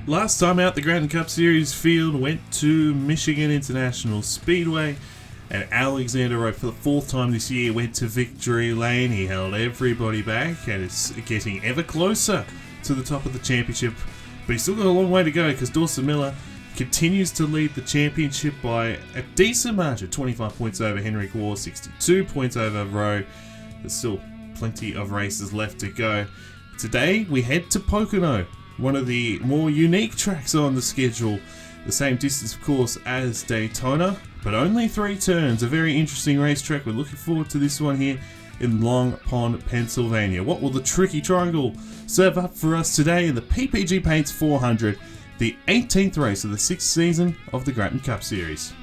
Last time out, the Gratton Cup Series field went to Michigan International Speedway, and Alexander Rowe, for the fourth time this year, went to victory lane. He held everybody back and is getting ever closer to the top of the championship, but he's still got a long way to go because Dawson Miller continues to lead the championship by a decent margin, 25 points over Henrik Waugh, 62 points over Rowe. There's still plenty of races left to go. Today we head to Pocono, one of the more unique tracks on the schedule. The same distance, of course, as Daytona, but only 3 turns. A very interesting racetrack. We're looking forward to this one here in Long Pond, Pennsylvania. What will the Tricky Triangle serve up for us today in the PPG Paints 400, the 18th race of the 6th season of the Gratton Cup Series?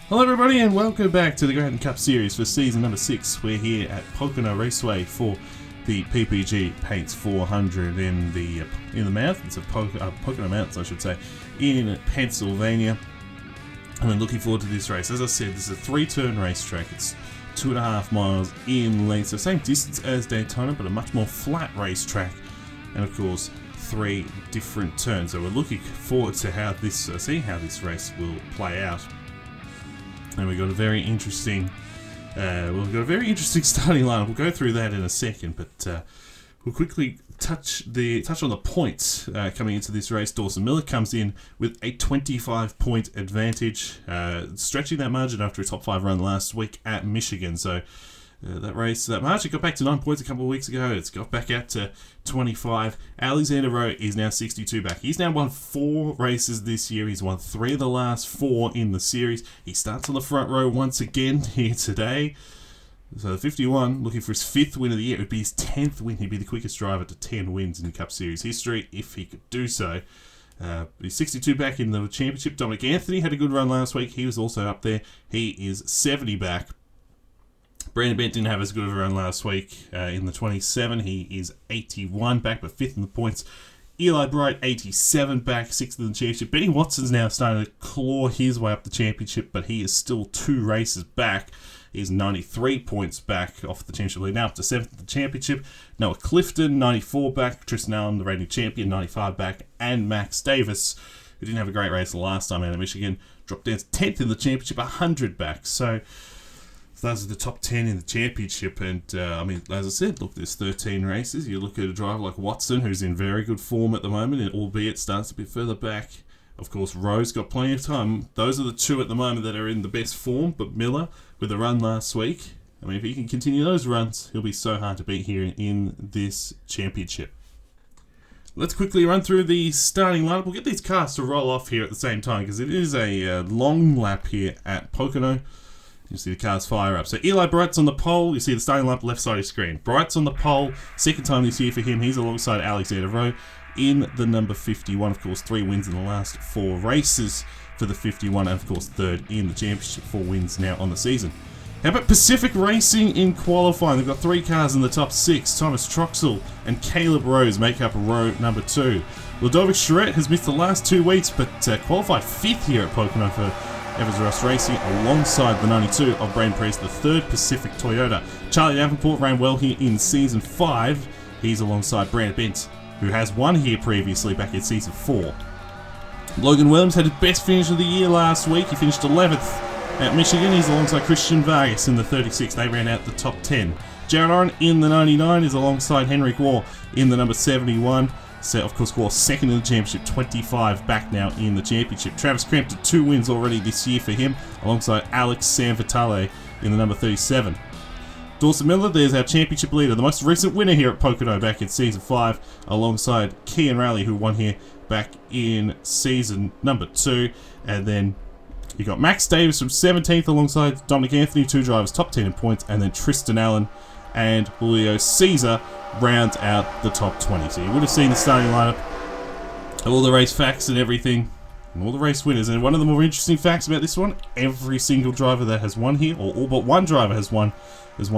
Hello everybody and welcome back to the Gratton Cup Series for season number 6. We're here at Pocono Raceway for the PPG Paints 400 in the mountains of Pocono Mountains, I should say, in Pennsylvania. And we're looking forward to this race. As I said, this is a 3-turn racetrack. It's 2.5 miles in length, so same distance as Daytona, but a much more flat racetrack. And of course, 3 different turns. So we're looking forward to how this see how this race will play out. And we've got a very interesting. We've got a very interesting starting lineup. We'll go through that in a second, but we'll quickly touch on the points coming into this race. Dawson Miller comes in with a 25-point advantage, stretching that margin after a top 5 run last week at Michigan. So that margin got back to 9 points a couple of weeks ago. It's got back out to 25. Alexander Rowe is now 62 back. He's now won 4 races this year. He's won 3 of the last 4 in the series. He starts on the front row once again here today. So the 51, looking for his 5th win of the year. It would be his 10th win. He'd be the quickest driver to 10 wins in Cup Series history if he could do so. He's 62 back in the championship. Dominic Anthony had a good run last week. He was also up there. He is 70 back. Brandon Bent didn't have as good of a run last week in the 27. He is 81 back, but 5th in the points. Eli Bright, 87 back, 6th in the championship. Benny Watson's now starting to claw his way up the championship, but he is still 2 races back. He's 93 points back off the championship lead, now up to 7th in the championship. Noah Clifton, 94 back. Tristan Allen, the reigning champion, 95 back. And Max Davis, who didn't have a great race the last time out of Michigan, dropped down to 10th in the championship, 100 back. So those are the top 10 in the championship, and as I said, look, there's 13 races. You look at a driver like Watson, who's in very good form at the moment, and albeit starts a bit further back. Of course, Rowe's got plenty of time. Those are the 2 at the moment that are in the best form, but Miller, with a run last week, if he can continue those runs, he'll be so hard to beat here in this championship. Let's quickly run through the starting lineup. We'll get these cars to roll off here at the same time, because it is a long lap here at Pocono. You see the cars fire up. So Eli Bright's on the pole. You see the starting lineup left side of your screen. Bright's on the pole. 2nd time this year for him. He's alongside Alexander Rowe in the number 51. Of course, 3 wins in the last 4 races for the 51. And of course, 3rd in the championship. 4 wins now on the season. How about Pacific Racing in qualifying? They've got 3 cars in the top 6. Thomas Troxell and Caleb Rose make up row number 2. Ludovic Charette has missed the last 2 weeks, but qualified 5th here at Pocono for Evans Ross Racing alongside the 92 of Brain Priest, the 3rd Pacific Toyota. Charlie Davenport ran well here in Season 5. He's alongside Brandon Bent, who has won here previously back in Season 4. Logan Williams had his best finish of the year last week. He finished 11th at Michigan. He's alongside Christian Vargas in the 36. They ran out the top 10. Jared Oren in the 99 is alongside Henrik Waugh in the number 71. So, of course, Waugh 2nd in the championship, 25 back now in the championship. Travis Crampton, 2 wins already this year for him, alongside Alex Sanvitale in the number 37. Dawson Miller, there's our championship leader, the most recent winner here at Pocono back in Season 5, alongside Kian Raleigh, who won here back in Season number 2. And then you got Max Davis from 17th alongside Dominic Anthony, 2 drivers, top 10 in points, and then Tristan Allen and Julio Caesar round out the top 20. So you would have seen the starting lineup, all the race facts and everything, and all the race winners. And one of the more interesting facts about this one, every single driver that has won here, or all but one driver has won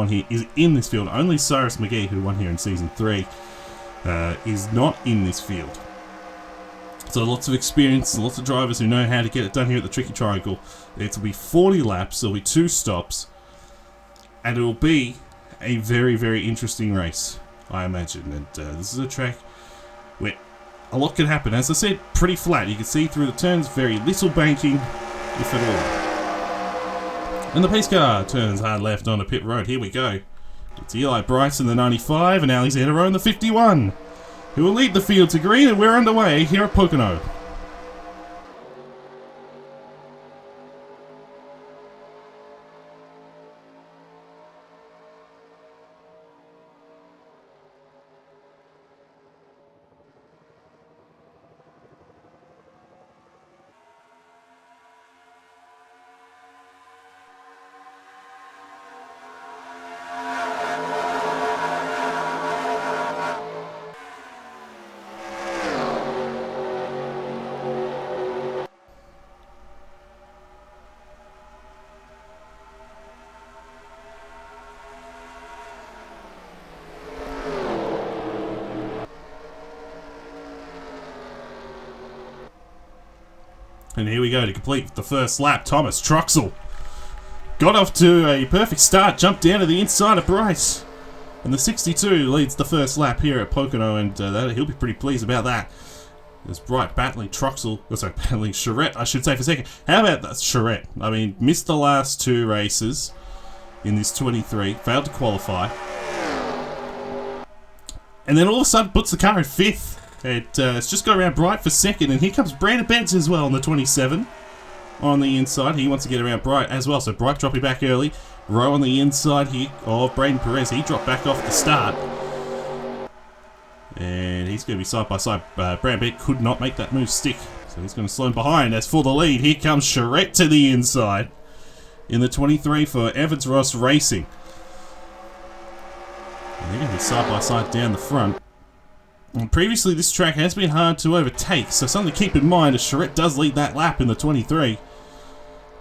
here, is in this field. Only Cyrus McGee, who won here in Season 3, is not in this field. So lots of experience, lots of drivers who know how to get it done here at the Tricky Triangle. It'll be 40 laps, there'll be 2 stops, and it will be a very, very interesting race. I imagine. And this is a track where a lot can happen. As I said, pretty flat. You can see through the turns, very little banking, if at all. And the pace car turns hard left onto pit road. Here we go. It's Eli Bryce in the 95 and Alexander Rowe in the 51, who will lead the field to green, and we're underway here at Pocono. And here we go to complete the first lap. Thomas Troxell got off to a perfect start, jumped down to the inside of Bryce. And the 62 leads the first lap here at Pocono, and he'll be pretty pleased about that. There's Bright battling battling Charette, I should say, for a second. How about that Charette? I mean, missed the last two races in this 23, failed to qualify. And then all of a sudden puts the car in fifth. It's just got around Bright for second, and here comes Brandon Benz as well on the 27 on the inside. He wants to get around Bright as well, so Bright dropping back early. Rowe on the inside here of Braden Perez. He dropped back off the start, and he's going to be side by side. Brandon Benz could not make that move stick, so he's going to slow him behind. As for the lead, here comes Charette to the inside in the 23 for Evans Ross Racing. And they're going to be side by side down the front. And previously, this track has been hard to overtake, so something to keep in mind as Charette does lead that lap in the 23.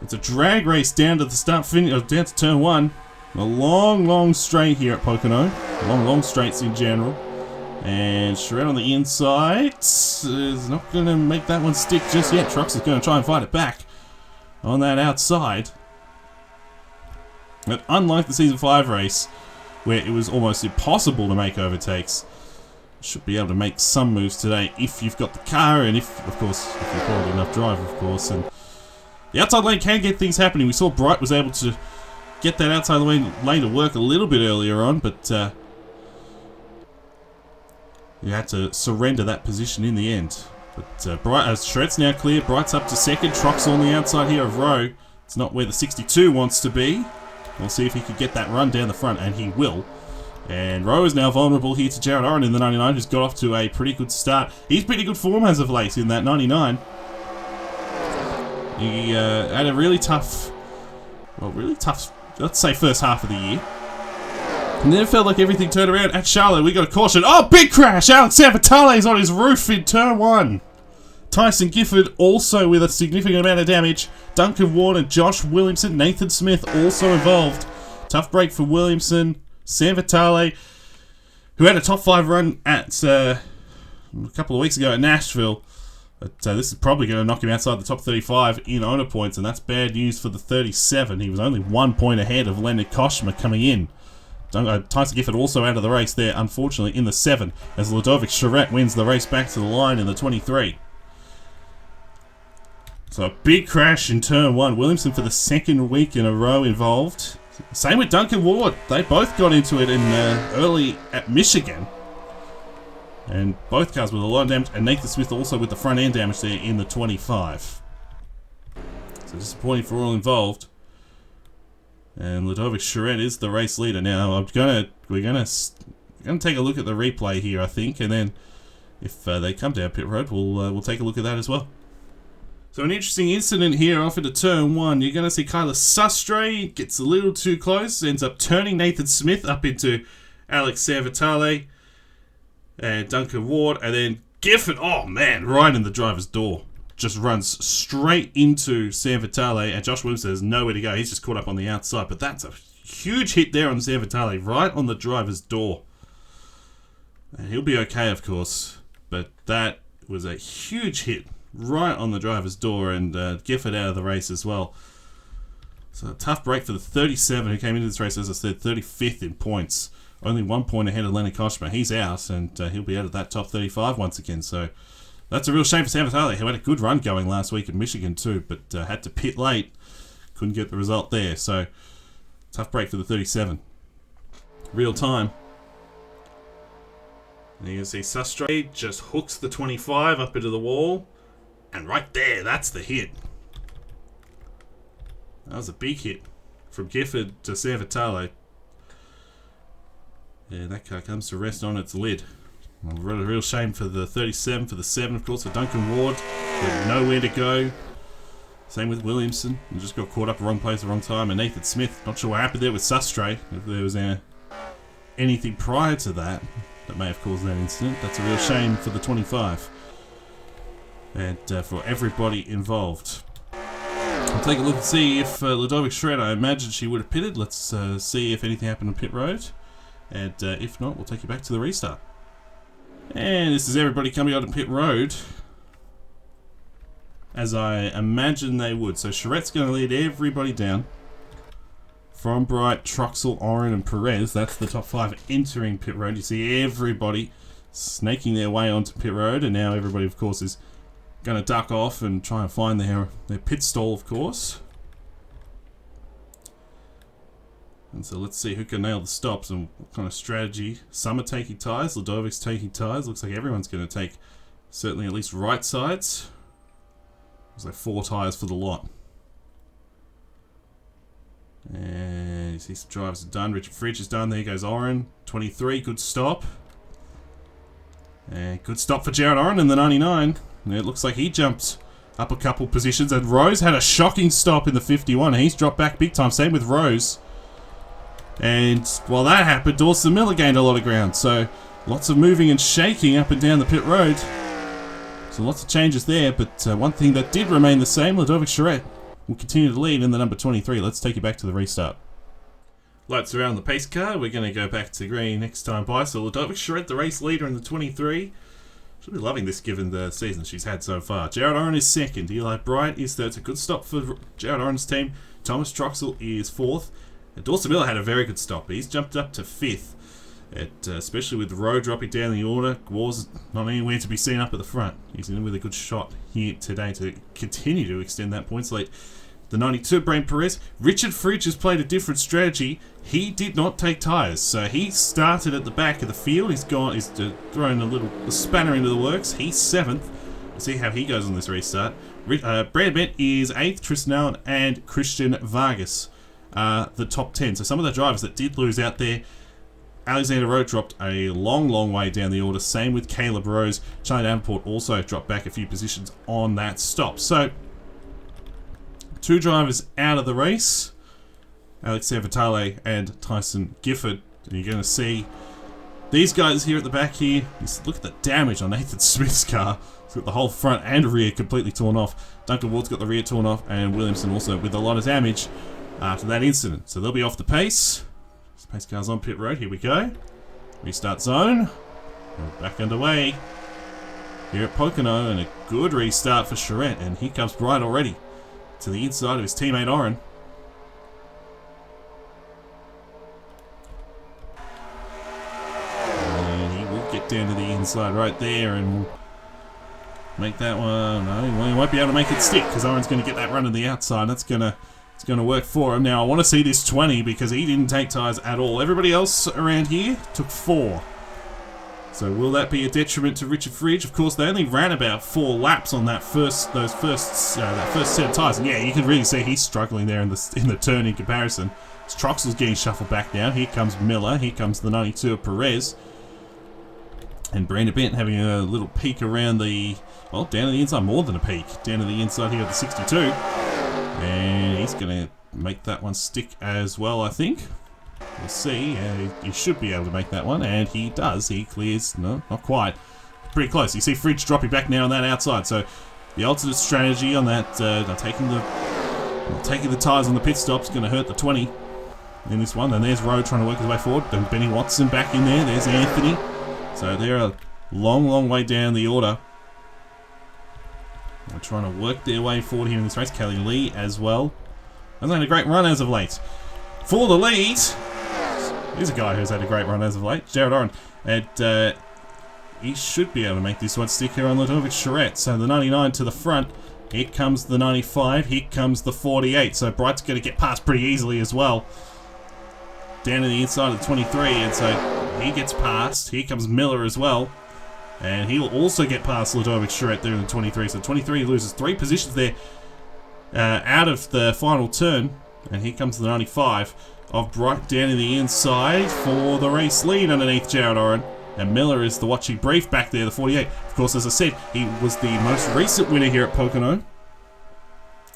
It's a drag race down to the start finish, down to turn 1. A long straight here at Pocono. Long straights in general. And Charette on the inside is not going to make that one stick just yet. Trucks is going to try and fight it back on that outside. But unlike the Season 5 race, where it was almost impossible to make overtakes, should be able to make some moves today if you've got the car, and if you're quality enough driver, of course. And the outside lane can get things happening. We saw Bright was able to get that outside lane to work a little bit earlier on, but you had to surrender that position in the end. But Charette's now clear. Bright's up to second. Troxell on the outside here of Rowe. It's not where the 62 wants to be. We'll see if he could get that run down the front, and he will. And Rowe is now vulnerable here to Jared Oren in the 99, who's got off to a pretty good start. He's pretty good form as of late in that 99. He had a really tough, let's say, first half of the year. And then it felt like everything turned around at Charlotte. We got a caution. Oh, big crash! Alex Sanfatale's on his roof in turn 1. Tyson Gifford also with a significant amount of damage. Duncan Ward and Josh Williamson. Nathan Smith also involved. Tough break for Williamson. Sanfatale, who had a top 5 run at a couple of weeks ago at Nashville, but this is probably going to knock him outside the top 35 in owner points, and that's bad news for the 37. He was only 1 point ahead of Leonard Koshma coming in. Tyson Gifford also out of the race there, unfortunately, in the 7, as Ludovic Charette wins the race back to the line in the 23. So a big crash in turn 1. Williamson for the second week in a row involved. Same with Duncan Ward. They both got into it in early at Michigan. And both cars with a lot of damage. And Nathan Smith also with the front end damage there in the 25. So disappointing for all involved. And Ludovic Charette is the race leader. Now we're gonna take a look at the replay here, I think, and then if they come down pit road, we'll take a look at that as well. So an interesting incident here off into turn 1. You're going to see Kyler Sustre gets a little too close, ends up turning Nathan Smith up into Alex Sanfatale and Duncan Ward, and then Gifford, oh man, right in the driver's door. Just runs straight into Sanfatale, and Josh Williamson has nowhere to go. He's just caught up on the outside, but that's a huge hit there on Sanfatale, right on the driver's door. And he'll be okay, of course, but that was a huge hit right on the driver's door, and Gifford out of the race as well. So a tough break for the 37 who came into this race, as I said, 35th in points only 1 point ahead of Leonard Koshma. He's out, and he'll be out of that top 35 once again. So that's a real shame for Sam Vitale, who had a good run going last week in Michigan too, but had to pit late. Couldn't get the result there. So tough break for the 37. Real time. And you can see Sustre just hooks the 25 up into the wall. And right there, that's the hit. That was a big hit from Gifford to Sam Vitale. Yeah, that car comes to rest on its lid. A real shame for the 37, for the 7, of course, for Duncan Ward. Had nowhere to go. Same with Williamson. He just got caught up the wrong place at the wrong time. And Nathan Smith, not sure what happened there with Sustre. If there was anything prior to that may have caused that incident. That's a real shame for the 25. And for everybody involved. We'll take a look and see if Ludovic Shred, I imagine she would have pitted. Let's see if anything happened on pit road. And if not, we'll take you back to the restart. And this is everybody coming out on pit road, as I imagine they would. So Charrette's going to lead everybody down. From Bright, Troxel, Oren and Perez. That's the top 5 entering pit road. You see everybody snaking their way onto pit road. And now everybody, of course, is going to duck off and try and find their pit stall, of course. And so let's see who can nail the stops and what kind of strategy. Some are taking tyres. Ludovic's taking tyres. Looks like everyone's going to take certainly at least right sides. There's like 4 tyres for the lot. And you see some drivers are done. Richard Fridge is done. There goes Oren. 23, good stop. And good stop for Jared Oren in the 99. And it looks like he jumped up a couple positions. And Rose had a shocking stop in the 51. He's dropped back big time. Same with Rose. And while that happened, Dawson Miller gained a lot of ground. So lots of moving and shaking up and down the pit road. So lots of changes there. But one thing that did remain the same, Ludovic Charette will continue to lead in the number 23. Let's take you back to the restart. Lights around the pace car. We're going to go back to green next time by. So Ludovic Charette, the race leader in the 23. She'll be loving this given the season she's had so far. Jared Oren is second. Eli Bright is third. It's a good stop for Jared Oren's team. Thomas Troxel is fourth. And Dawson Miller had a very good stop. He's jumped up to fifth. Especially with the road dropping down the order. War's not anywhere to be seen up at the front. He's in with a good shot here today to continue to extend that points lead. The 92, Brain Perez. Richard Fridge has played a different strategy. He did not take tyres. So he started at the back of the field. He's thrown a spanner into the works. He's 7th. We'll see how he goes on this restart. Brad Bent is 8th. Tristan Allen and Christian Vargas are the top 10. So some of the drivers that did lose out there. Alexander Rowe dropped a long way down the order. Same with Caleb Rose. Charlie Davenport also dropped back a few positions on that stop. So 2 drivers out of the race. Alex Vitale and Tyson Gifford. And you're going to see these guys here at the back here. Look at the damage on Nathan Smith's car. He's got the whole front and rear completely torn off. Duncan Ward's got the rear torn off. And Williamson also with a lot of damage after that incident. So they'll be off the pace. Pace car's on pit road. Here we go. Restart zone. We're back underway here at Pocono, and a good restart for Charette. And here comes Bright already to the inside of his teammate Oren. And he will get down to the inside right there and make that one. No, he won't be able to make it stick because Oren's going to get that run to the outside. It's going to work for him. Now, I want to see this 20 because he didn't take tyres at all. Everybody else around here took 4. So will that be a detriment to Richard Fridge? Of course, they only ran about 4 laps on that first set of tyres. And yeah, you can really see he's struggling there in the turn in comparison. Troxel's getting shuffled back now. Here comes Miller. Here comes the 92 of Perez. And Brandon Bent having a little peek around down to the inside. More than a peek. Down to the inside here of the 62. And he's going to make that one stick as well, I think. We'll see. He should be able to make that one, and he does. He clears. No, not quite. Pretty close. You see Fridge dropping back now on that outside. So the alternate strategy on that, taking the tyres on the pit stop is going to hurt the 20 in this one. And there's Rowe trying to work his way forward. And Benny Watson back in there. There's Anthony. So they're a long way down the order. They're trying to work their way forward here in this race. Kelly Lee as well. Hasn't had a great run as of late. For the lead. He's a guy who's had a great run as of late, Jared Oren. And he should be able to make this one stick here on Ludovic Charette. So the 99 to the front. Here comes the 95. Here comes the 48. So Bright's going to get past pretty easily as well. Down to the inside of the 23. And so he gets past. Here comes Miller as well. And he will also get past Ludovic Charette there in the 23. So 23 loses 3 positions there out of the final turn. And here comes the 95 of Bright down in the inside for the race lead underneath Jared Oren. And Miller is the watching brief back there, the 48. Of course, as I said, he was the most recent winner here at Pocono.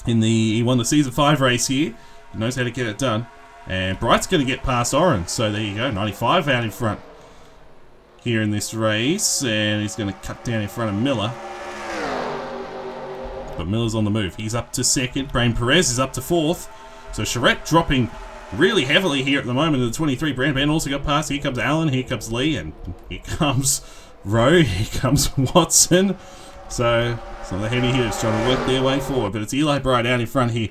He won the Season 5 race here. He knows how to get it done. And Bright's going to get past Oren. So there you go, 95 out in front here in this race. And he's going to cut down in front of Miller. But Miller's on the move. He's up to second. Brain Perez is up to fourth. So Charette dropping really heavily here at the moment in the 23. Brandon also got past. Here comes Allen. Here comes Lee. And here comes Rowe. Here comes Watson. So some of the heavy hitters trying to work their way forward. But it's Eli Bright out in front here.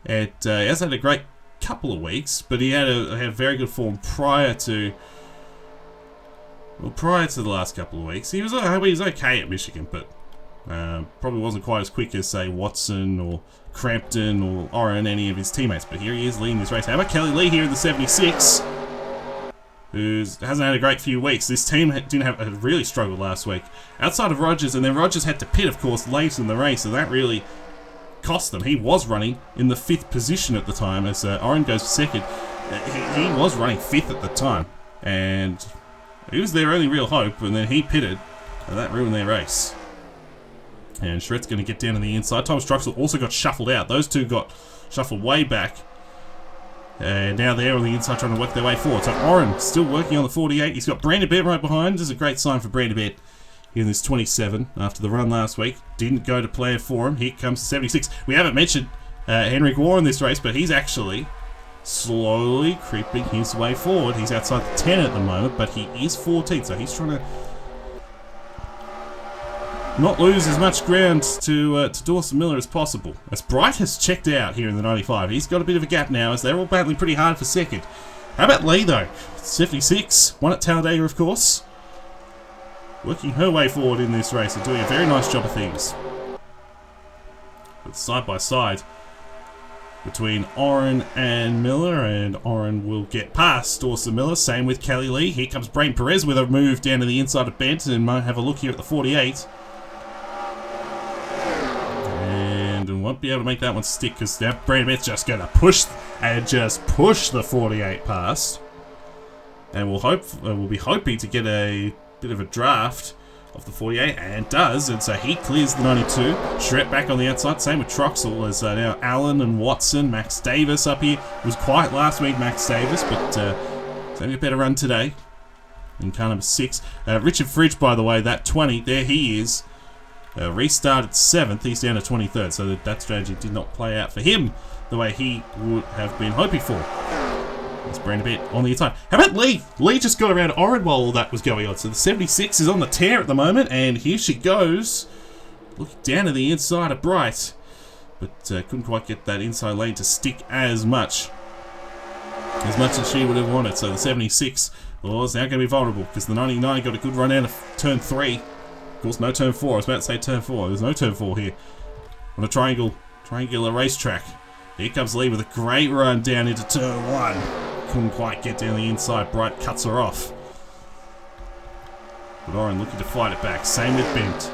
He has had a great couple of weeks. But he had a very good form prior to the last couple of weeks. He was okay at Michigan. But probably wasn't quite as quick as, say, Watson or Crampton or Oren, any of his teammates. But here he is leading this race. How about Kelly Lee here in the 76? Who hasn't had a great few weeks. This team had really struggled last week. Outside of Rogers, and then Rogers had to pit, of course, late in the race, and that really cost them. He was running in the 5th position at the time as Oren goes second. He was running 5th at the time, and he was their only real hope, and then he pitted, and that ruined their race. And Charette's going to get down to the inside. Thomas Truxell also got shuffled out. Those two got shuffled way back. And now they're on the inside trying to work their way forward. So Oren still working on the 48. He's got Brandon Bett right behind. This is a great sign for Brandon Bett in this 27 after the run last week. Didn't go to plan for him. Here comes 76. We haven't mentioned Henrik Warr in this race, but he's actually slowly creeping his way forward. He's outside the 10 at the moment, but he is 14. So he's trying to not lose as much ground to Dawson Miller as possible. As Bright has checked out here in the 95. He's got a bit of a gap now as they're all battling pretty hard for second. How about Lee though? 76, won at Talladega of course. Working her way forward in this race and doing a very nice job of things. But side by side between Oren and Miller, and Oren will get past Dawson Miller. Same with Kelly Lee. Here comes Brain Perez with a move down to the inside of Bent, and might have a look here at the 48. And won't be able to make that one stick because now Brandon Bett's just going to push the 48 past. And we'll be hoping to get a bit of a draft of the 48, and does, and so he clears the 92. Charette back on the outside, same with Troxell as now Allen and Watson. Max Davis up here. It was quiet last week, Max Davis, but he's having a better run today. In car number 6. Richard Fridge, by the way, that 20, there he is. Restarted 7th, he's down to 23rd, so that strategy did not play out for him the way he would have been hoping for. Let's Brandon Bett on the inside. How about Lee? Lee just got around Oren while all that was going on. So the 76 is on the tear at the moment, and here she goes. Looking down to the inside of Bright, but couldn't quite get that inside lane to stick as much as she would have wanted. So the 76 is now going to be vulnerable because the 99 got a good run out of turn 3. Of course, no turn 4. I was about to say turn 4. There's no turn 4 here on a triangular racetrack. Here comes Lee with a great run down into turn 1. Couldn't quite get down the inside. Bright cuts her off. But Oren looking to fight it back. Same with Bent.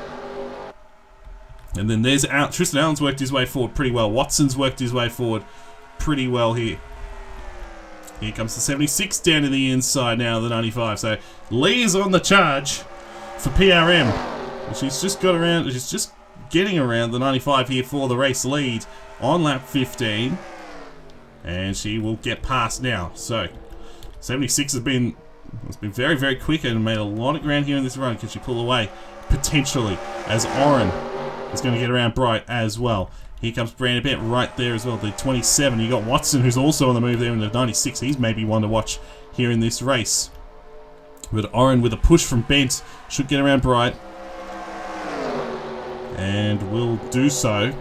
And then there's Tristan Allen's worked his way forward pretty well. Watson's worked his way forward pretty well here. Here comes the 76 down to the inside now, the 95. So Lee is on the charge for PRM. She's just got around, she's just getting around the 95 here for the race lead on lap 15. And she will get past now. So 76 has been very, very quick and made a lot of ground here in this run. Can she pull away? Potentially, as Oren is going to get around Bright as well. Here comes Brandon Bett right there as well, the 27. You got Watson, who's also on the move there in the 96. He's maybe one to watch here in this race. But Oren with a push from Bent should get around Bright. And will do so.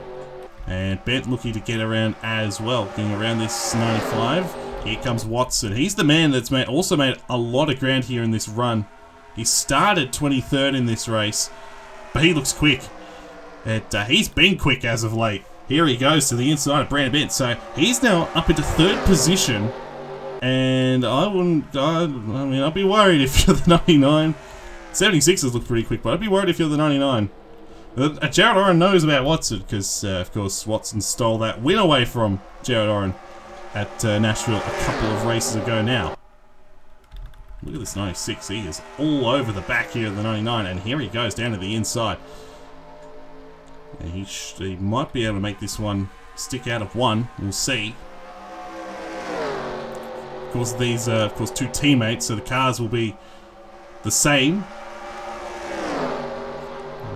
And Bent looking to get around as well. Getting around this 95. Here comes Watson. He's the man that's also made a lot of ground here in this run. He started 23rd in this race, but he looks quick. He's been quick as of late. Here he goes to the inside of Brandon Bent. So he's now up into 3rd position. And I'd be worried if you're the 99. 76ers look pretty quick, but I'd be worried if you're the 99. Jared Oren knows about Watson because, of course, Watson stole that win away from Jared Oren at Nashville a couple of races ago now. Look at this 96. He is all over the back here of the 99, and here he goes down to the inside. And he might be able to make this one stick out of 1. We'll see. Of course, these are, of course, 2 teammates, so the cars will be the same.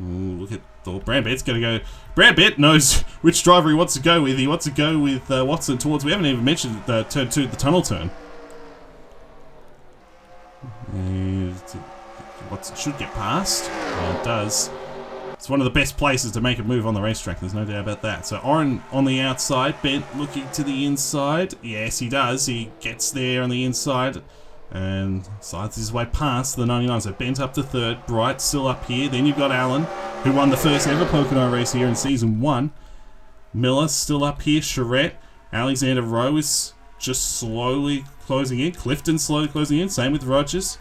Ooh, look at Brad Bett's going to go. Brad Bett knows which driver he wants to go with. He wants to go with Watson towards. We haven't even mentioned turn 2, the tunnel turn. Watson should get past. It does. It's one of the best places to make a move on the racetrack. There's no doubt about that. So Oren on the outside. Bent looking to the inside. Yes, he does. He gets there on the inside and slides his way past the 99. So Bent up to 3rd. Bright still up here. Then you've got Allen, who won the first ever Pocono race here in Season 1. Miller still up here. Charette. Alexander Rowe is just slowly closing in. Clifton slowly closing in. Same with Rogers.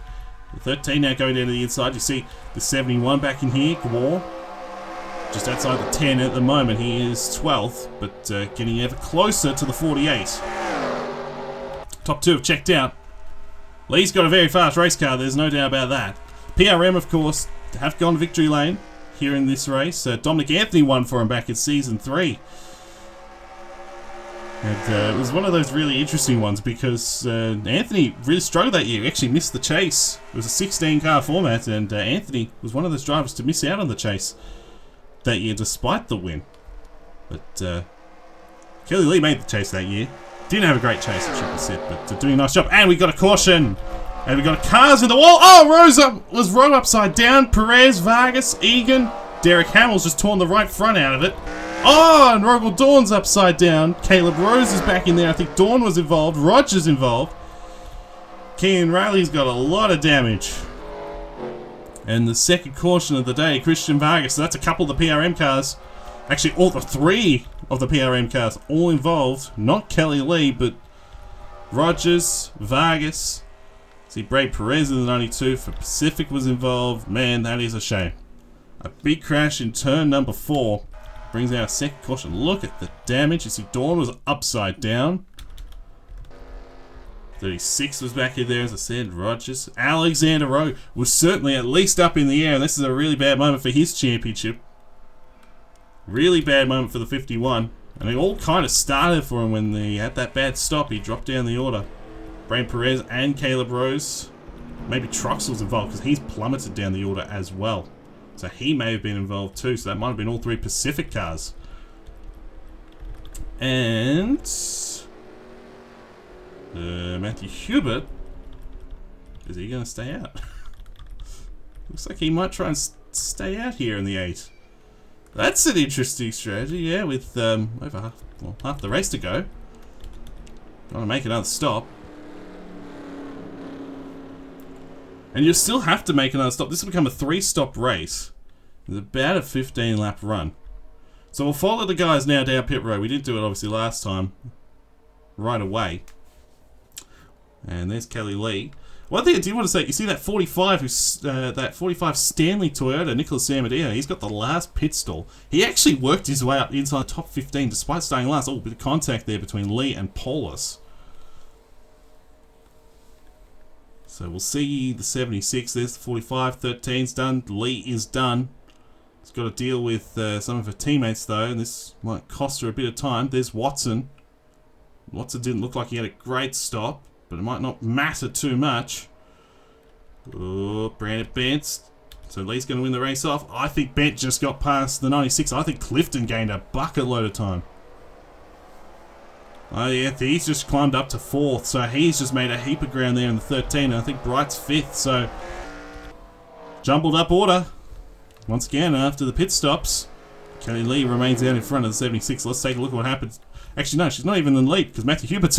The 13 now going down to the inside. You see the 71 back in here. Gwar. Just outside the 10 at the moment. He is 12th, but getting ever closer to the 48. Top 2 have checked out. Lee's got a very fast race car, there's no doubt about that. PRM, of course, have gone victory lane here in this race. Dominic Anthony won for him back in Season 3. And it was one of those really interesting ones because Anthony really struggled that year. He actually missed the chase. It was a 16-car format, and Anthony was one of those drivers to miss out on the chase that year despite the win. But Kelly Lee made the chase that year. Didn't have a great chase, I should be said, but doing a nice job. And we got a caution. And we got cars in the wall. Oh, was Rowe upside down. Perez, Vargas, Egan. Derek Hamill's just torn the right front out of it. Oh, and Rogel Dawn's upside down. Caleb Rose is back in there. I think Dawn was involved. Rogers involved. Kean Riley's got a lot of damage. And the second caution of the day, Christian Vargas. So that's a couple of the PRM cars. Actually, all the 3 of the PRM cars all involved. Not Kelly Lee, but Rogers, Vargas. See, Brad Perez in the 92 for Pacific was involved. Man, that is a shame. A big crash in turn number 4 brings out a second caution. Look at the damage. You see, Dawn was upside down. 36 was back in there, as I said. Rogers. Alexander Rowe was certainly at least up in the air, and this is a really bad moment for his championship. Really bad moment for the 51. And it all kind of started for him when he had that bad stop. He dropped down the order. Brain Perez and Caleb Rose. Maybe Trox was involved because he's plummeted down the order as well. So he may have been involved too. So that might have been all 3 Pacific cars. And Matthew Hubert, is he going to stay out? Looks like he might try and stay out here in the 8. That's an interesting strategy, yeah, with over half the race to go. Trying to make another stop. And you'll still have to make another stop. This will become a 3-stop race. It's about a 15-lap run. So we'll follow the guys now down pit road. We did do it obviously last time. Right away. And there's Kelly Lee. One thing I did want to say, you see that 45, that 45 Stanley Toyota, Nicholas Amadeo, he's got the last pit stall. He actually worked his way up inside the top 15 despite starting last. Oh, a bit of contact there between Lee and Paulus. So we'll see the 76. There's the 45. 13's done. Lee is done. He's got to deal with some of her teammates though, and this might cost her a bit of time. There's Watson. Watson didn't look like he had a great stop, but it might not matter too much. Oh, Brandon Bent. So Lee's going to win the race off. I think Bent just got past the 96. I think Clifton gained a bucket load of time. Oh yeah, he's just climbed up to 4th, so he's just made a heap of ground there in the 13. And I think Bright's 5th, so jumbled up order. Once again, after the pit stops, Kelly Lee remains out in front of the 76. Let's take a look at what happens. Actually, no, she's not even in the lead because Matthew Hubert's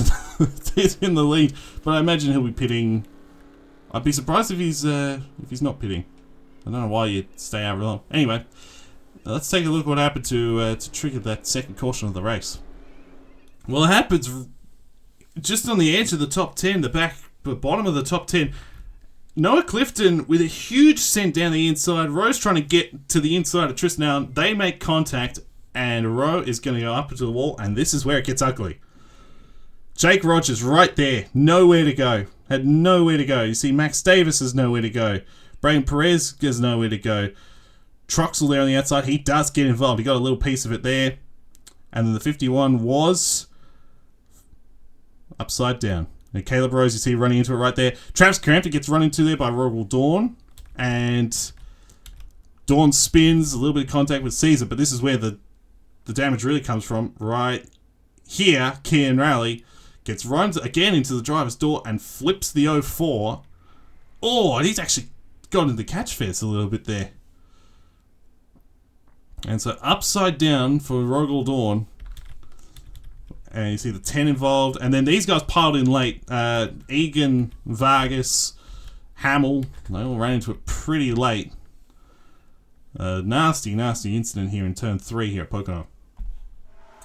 is in the lead. But I imagine he'll be pitting. I'd be surprised if he's not pitting. I don't know why you'd stay out real long. Anyway, let's take a look at what happened to trigger that second caution of the race. Well, it happens just on the edge of the top 10, the bottom of the top 10. Noah Clifton with a huge send down the inside. Rowe's trying to get to the inside of Tristan Allen. They make contact, and Rowe is going to go up into the wall, and this is where it gets ugly. Jake Rogers right there, nowhere to go. Had nowhere to go. You see Max Davis has nowhere to go. Braden Perez has nowhere to go. Troxel there on the outside, he does get involved. He got a little piece of it there. And then the 51 was upside down. And Caleb Rose, you see running into it right there. Travis Crampton gets run into there by Rogal Dawn. And Dawn spins, a little bit of contact with Caesar, but this is where the damage really comes from. Right here, Kian Raleigh gets run again into the driver's door and flips the 04. Oh, and he's actually got into the catch fence a little bit there. And so upside down for Rogal Dawn. And you see the 10 involved. And then these guys piled in late. Egan, Vargas, Hamill. They all ran into it pretty late. Nasty incident here in turn 3 here at Pocono.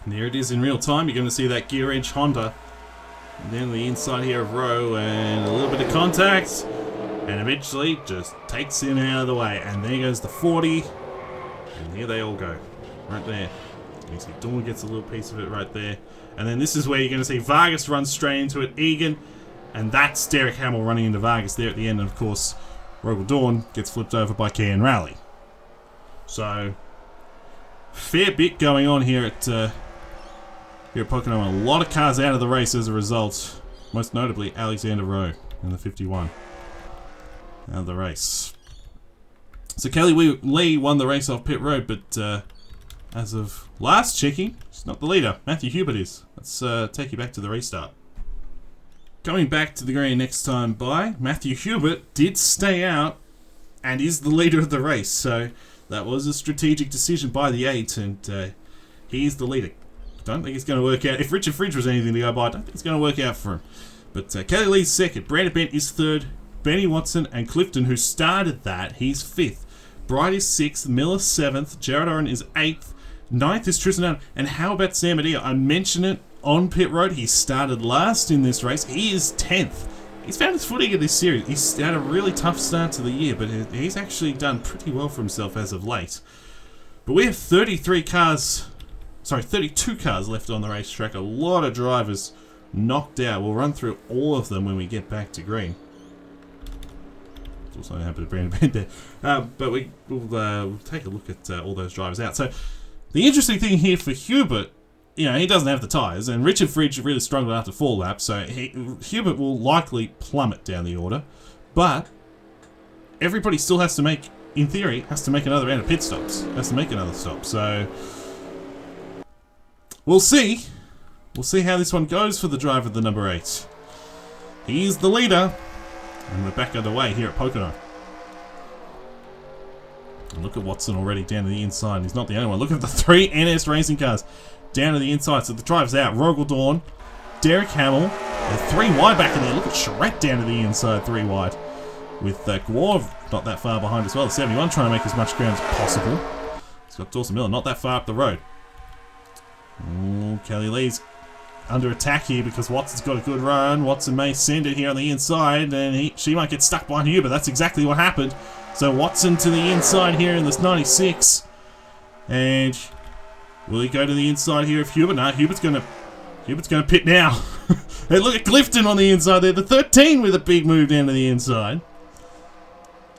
And there it is in real time. You're going to see that gear edge Honda. And then the inside here of Rowe. And a little bit of contact. And eventually just takes him out of the way. And there goes the 40. And here they all go. Right there. You see Dawn gets a little piece of it right there. And then this is where you're going to see Vargas run straight into it. Egan. And that's Derek Hamill running into Vargas there at the end. And of course, Rogal Dawn gets flipped over by Kian Raleigh. So, fair bit going on here at Pocono. A lot of cars out of the race as a result. Most notably, Alexander Rowe in the 51. Out of the race. So Kelly Lee won the race off pit road, but as of last checking, she's not the leader. Matthew Hubert is. Let's take you back to the restart. Coming back to the green next time by, Matthew Hubert did stay out and is the leader of the race. So that was a strategic decision by the 8, and he's the leader. Don't think it's going to work out. If Richard Fridge was anything to go by, I don't think it's going to work out for him. But Kelly Lee's second. Brandon Bent is third. Benny Watson and Clifton, who started that, he's 5th. Bright is 6th. Miller 7th. Jared Oren is 8th. 9th is Tristan Allen. And how about Sam Adia? I mentioned it on pit road. He started last in this race. He is 10th. He's found his footing in this series. He's had a really tough start to the year, but he's actually done pretty well for himself as of late. But we have 32 cars left on the racetrack. A lot of drivers knocked out. We'll run through all of them when we get back to green. It's also happened to Brandon Bent there. But we'll take a look at all those drivers out. So the interesting thing here for Hubert, he doesn't have the tyres, and Richard Fridge really struggled after 4 laps, so Hubert will likely plummet down the order. But everybody still has to make, in theory, another round of pit stops. Has to make another stop. So we'll see. We'll see how this one goes for the driver of the number 8. He's the leader. And we're back underway here at Pocono. And look at Watson already down to the inside. He's not the only one. Look at the 3 NS racing cars down to the inside. So the driver's out. Rogal Dawn, Derek Hamill. They're 3 wide back in there. Look at Charette down to the inside, 3 wide. With Gwav not that far behind as well. The 71 trying to make as much ground as possible. He's got Dawson Miller not that far up the road. Ooh, Kelly Lee's under attack here because Watson's got a good run. Watson may send it here on the inside, and she might get stuck behind Hubert. That's exactly what happened. So Watson to the inside here in this 96. And will he go to the inside here of Hubert? No, Hubert's gonna pit now. Hey, look at Clifton on the inside there. The 13 with a big move down to the inside.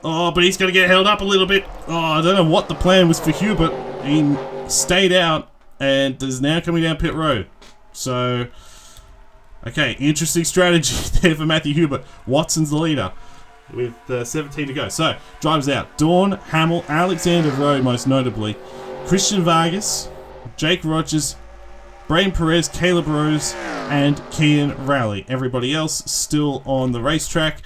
Oh, but he's going to get held up a little bit. Oh, I don't know what the plan was for Hubert. He stayed out and is now coming down pit road. So, okay, interesting strategy there for Matthew Hubert. Watson's the leader with 17 to go. So, drivers out. Dawn, Hamill, Alexander Rowe most notably, Christian Vargas, Jake Rogers, Braden Perez, Caleb Rose, and Kian Raleigh. Everybody else still on the racetrack.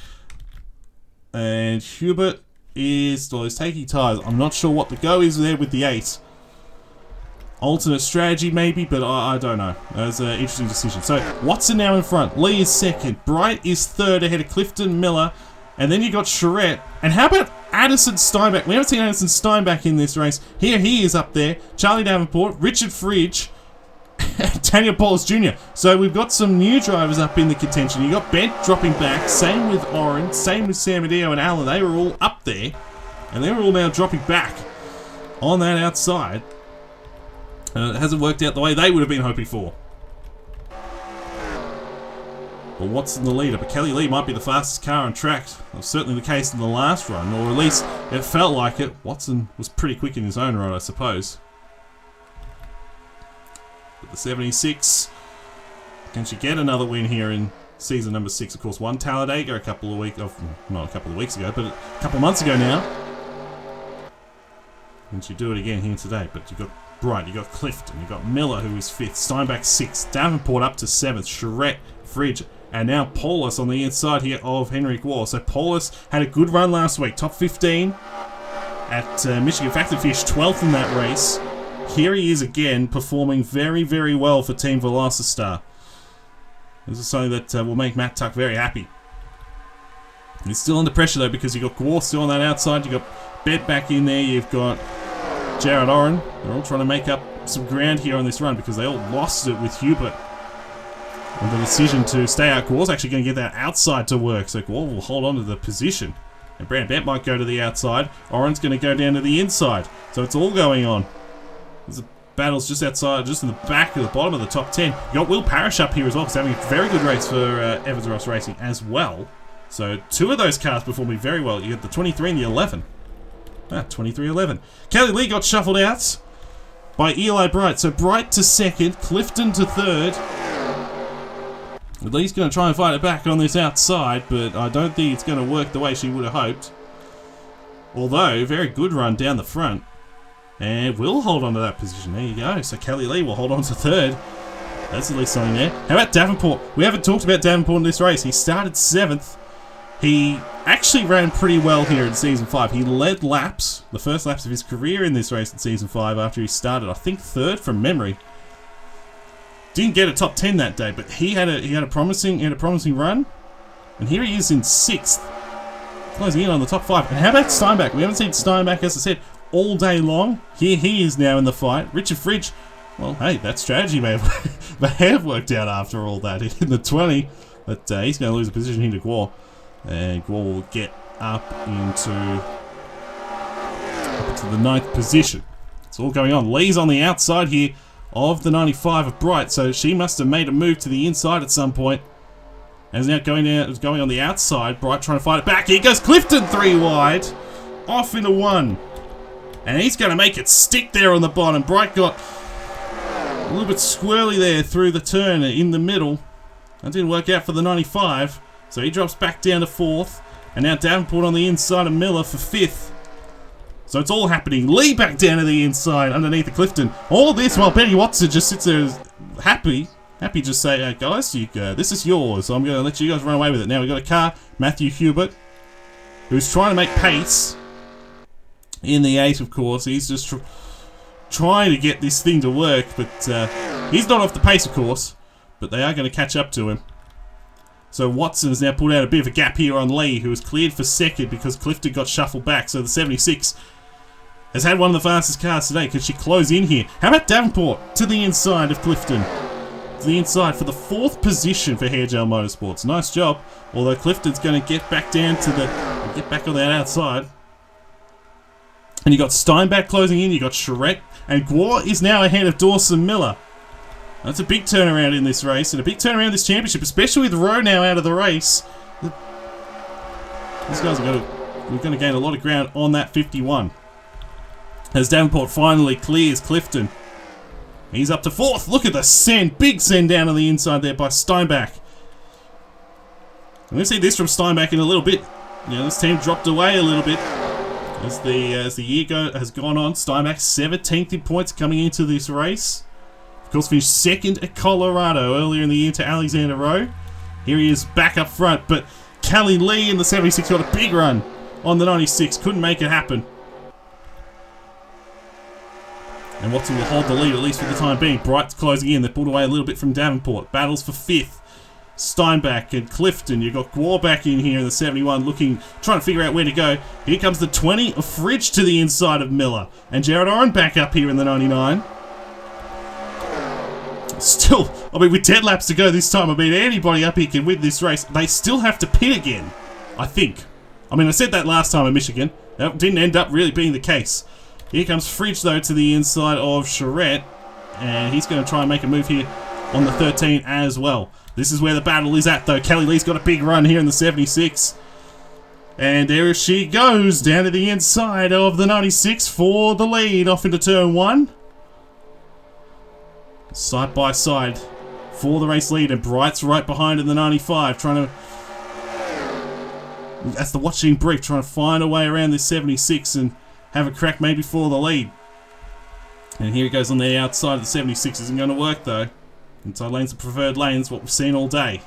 And Hubert is taking tyres. I'm not sure what the go is there with the 8. alternate strategy maybe, but I don't know. That was an interesting decision. So Watson now in front. Lee is second. Bright is third ahead of Clifton, Miller. And then you got Charette. And how about Addison Steinbach? We haven't seen Addison Steinbach in this race. Here he is up there. Charlie Davenport, Richard Fridge, Daniel Paulus Jr. So we've got some new drivers up in the contention. You got Bent dropping back. Same with Oren. Same with Sam Adio and Allen. They were all up there. And they're all now dropping back on that outside. It hasn't worked out the way they would have been hoping for. Well, Watson the leader, but Kelly Lee might be the fastest car on track. That was certainly the case in the last run, or at least it felt like it. Watson was pretty quick in his own right, I suppose. But the 76, can she get another win here in season number 6? Of course, won Talladega a couple of weeks, not a couple of weeks ago, but a couple of months ago now. And she do it again here today, but you got Bright, you got Clifton, you got Miller, who is 5th, Steinbach 6th, Davenport up to 7th, Charette, Fridge, and now Paulus on the inside here of Henrik Waugh. So Paulus had a good run last week, top 15 at Michigan. In fact, he finished 12th in that race. Here he is again, performing very, very well for Team Velocistar. This is something that will make Matt Tuck very happy. He's still under pressure though, because you've got Waugh still on that outside, you've got Bed back in there, you've got Jared Oren. They're all trying to make up some ground here on this run because they all lost it with Hubert. And the decision to stay out. Gaw's actually going to get that outside to work, so Gaw will hold on to the position. And Brand Bent might go to the outside. Oren's going to go down to the inside. So it's all going on. There's a battles just outside, just in the back of the bottom of the top 10. You got Will Parrish up here as well, because having a very good race for Evans Ross Racing as well. So two of those cars performing very well. You got the 23 and the 11. 23-11. Kelly Lee got shuffled out by Eli Bright. So Bright to second, Clifton to third. Lee's going to try and fight it back on this outside, but I don't think it's going to work the way she would have hoped. Although, very good run down the front. And will hold on to that position. There you go. So Kelly Lee will hold on to third. That's at least something there. How about Davenport? We haven't talked about Davenport in this race. He started 7th. He actually ran pretty well here in Season 5. He led laps, the first laps of his career in this race in Season 5 after he started, I think, 3rd from memory. Didn't get a top 10 that day, but he had a promising run. And here he is in 6th. Closing in on the top 5. And how about Steinbach? We haven't seen Steinbach, as I said, all day long. Here he is now in the fight. Richard Fridge, well, hey, that strategy may have worked out after all that in the 20. But he's going to lose a position here to Gaw. And Gaw will get up into the 9th position. It's all going on. Lee's on the outside here of the 95 of Bright, so she must have made a move to the inside at some point. And is now going on the outside. Bright trying to fight it back. Here goes Clifton 3 wide. Off into 1. And he's going to make it stick there on the bottom. Bright got a little bit squirrely there through the turn in the middle. That didn't work out for the 95. So he drops back down to 4th. And now Davenport on the inside of Miller for 5th. So it's all happening. Lee back down to the inside underneath the Clifton. All this while Benny Watson just sits there happy just say, guys, this is yours. So I'm going to let you guys run away with it. Now we've got a car, Matthew Hubert, who's trying to make pace in the 8, of course. He's just trying to get this thing to work, but he's not off the pace, of course. But they are going to catch up to him. So Watson has now pulled out a bit of a gap here on Lee, who was cleared for 2nd because Clifton got shuffled back. So the 76 has had one of the fastest cars today. Could she close in here? How about Davenport to the inside of Clifton? To the inside for the 4th position for Hairgel Motorsports. Nice job. Although Clifton's going to get back down to get back on that outside. And you got Steinbach closing in. You got Charette. And Gaw is now ahead of Dawson Miller. That's a big turnaround in this race, and a big turnaround in this championship, especially with Rowe now out of the race. These guys are going to gain a lot of ground on that 51. As Davenport finally clears Clifton. He's up to 4th. Look at the send. Big send down on the inside there by Steinbach. I'm going to see this from Steinbach in a little bit. This team dropped away a little bit as the year has gone on. Steinbach 17th in points coming into this race. Of course, finished 2nd at Colorado earlier in the year to Alexander Rowe. Here he is back up front, but Kelly Lee in the 76 got a big run on the 96. Couldn't make it happen. And Watson will hold the lead, at least for the time being. Bright's closing in. They're pulled away a little bit from Davenport. Battles for 5th. Steinbach and Clifton. You've got Gwar back in here in the 71 trying to figure out where to go. Here comes the 20 of Fridge to the inside of Miller. And Jared Oren back up here in the 99. Still, I mean, with 10 laps to go this time, I mean, anybody up here can win this race. They still have to pit again, I think. I mean, I said that last time in Michigan. That didn't end up really being the case. Here comes Fridge, though, to the inside of Charette. And he's going to try and make a move here on the 13 as well. This is where the battle is at, though. Kelly Lee's got a big run here in the 76. And there she goes, down to the inside of the 96 for the lead, off into turn 1. Side by side for the race lead, and Bright's right behind in the 95, trying to... That's the watching brief, trying to find a way around this 76 and have a crack maybe for the lead. And here he goes on the outside of the 76. Isn't going to work, though. Inside lanes are preferred lanes, what we've seen all day.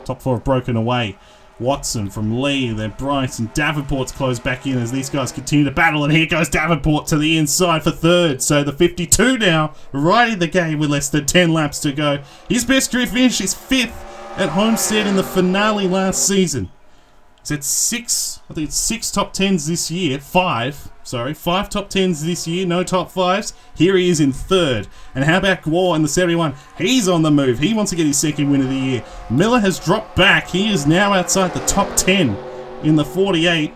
Top 4 have broken away. Watson from Lee, then Bryce and Davenport's closed back in as these guys continue to battle, and here goes Davenport to the inside for 3rd. So the 52 now, right in the game with less than 10 laps to go. His best career finish is 5th at Homestead in the finale last season. He's had 6, I think it's 6 top 10s this year. 5 top 10s this year, no top 5s. Here he is in 3rd. And how about Gwar in the 71? He's on the move. He wants to get his 2nd win of the year. Miller has dropped back. He is now outside the top 10 in the 48.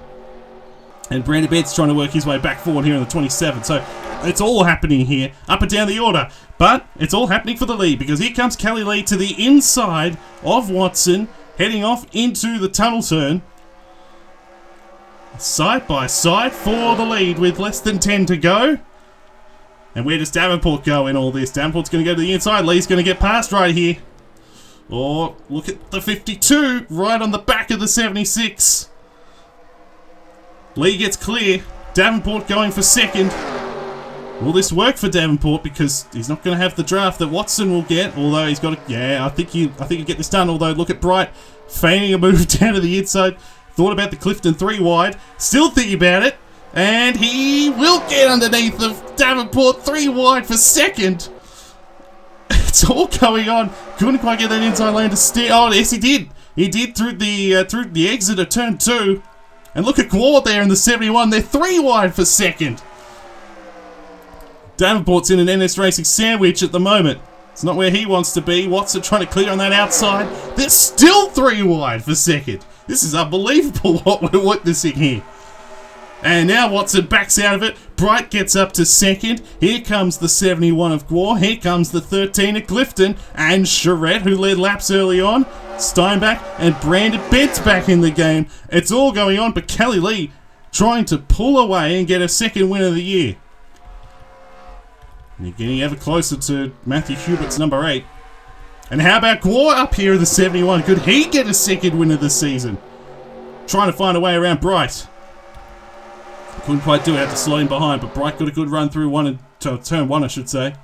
And Brandon Bed's trying to work his way back forward here in the 27. So it's all happening here, up and down the order. But it's all happening for the lead, because here comes Kelly Lee to the inside of Watson, heading off into the tunnel turn. Side by side for the lead with less than 10 to go. And where does Davenport go in all this? Davenport's going to go to the inside. Lee's going to get past right here. Oh, look at the 52 right on the back of the 76. Lee gets clear. Davenport going for 2nd. Will this work for Davenport? Because he's not going to have the draft that Watson will get. Although he's got to... Yeah, I think you get this done. Although, look at Bright feigning a move down to the inside. Thought about the Clifton 3 wide. Still thinking about it. And he will get underneath of Davenport 3 wide for 2nd. It's all going on. Couldn't quite get that inside lane to steer. Oh, yes, he did. He did through the exit of turn 2. And look at Gwar there in the 71. They're 3 wide for 2nd. Davenport's in an NS Racing sandwich at the moment. It's not where he wants to be. Watson trying to clear on that outside. They're still 3 wide for 2nd. This is unbelievable what we're witnessing here. And now Watson backs out of it. Bright gets up to 2nd. Here comes the 71 of Gwar. Here comes the 13 of Clifton. And Charette, who led laps early on. Steinbach and Brandon Bent's back in the game. It's all going on, but Kelly Lee trying to pull away and get a 2nd win of the year. And you're getting ever closer to Matthew Hubert's number 8. And how about Gwar up here in the 71? Could he get a 2nd win of the season? Trying to find a way around Bright. Couldn't quite do it, had to slow him behind, but Bright got a good run through turn 1, I should say.